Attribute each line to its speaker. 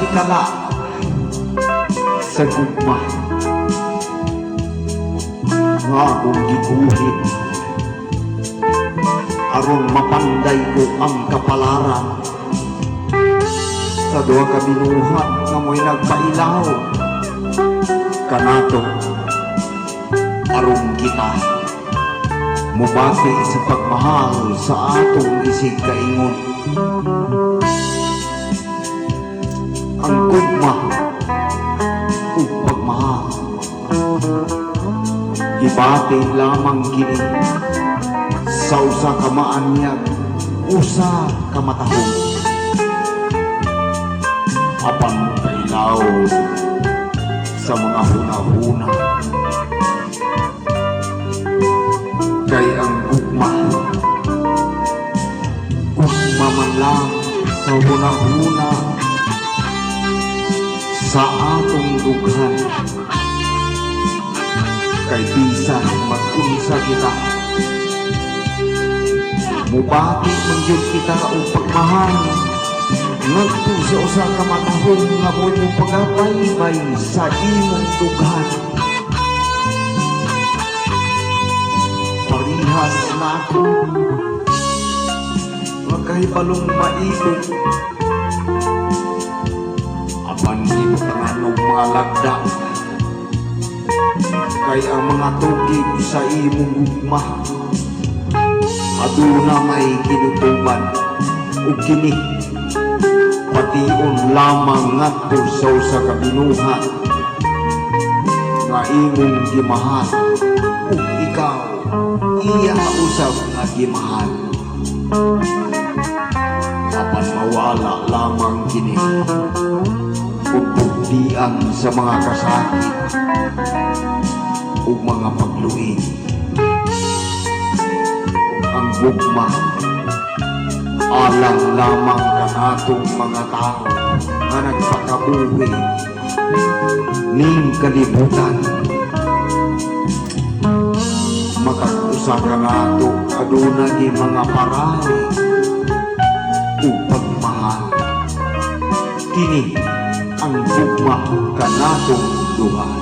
Speaker 1: kala sa gugma nga akong giguhit aron mapanday ko ang kapalaran sa duha ka binuhat nga mo'y nagpailaw kanato aron kita mubati sa pagmahal sa atong isig kaingon. Ang gugma ug pagmahal gibati lamang kini sa usa ka maanyag, usa ka matahong apan pailaw sa mga hunahuna kay ang gugma man lang sa hunahuna sa atong dughan kay bisan mag-unsa kita mubati man gyud kita og pagmahal ngadto sa usa ka matahong nga mo'y pagabaybay sa imong dughan parihas na ako magkahibalong maibig apan himutangan og mga lagda kay ang mga tugig sa imong gugma aduna may kinutuban ug kini pation lamang ngadto sa usa ka binuhat nga imong gimahal ug ikaw iya usab nga gimahal apan mawala lamang kini ug bugdian sa mga kasakit ug mga pagluin ang gugma alang lamang kanatong mga tao nga nagpakabuhi ning kalibutan makag-usa ka nato aduna ni mga parali ug pagmahal kini ang gugma kanatong duha.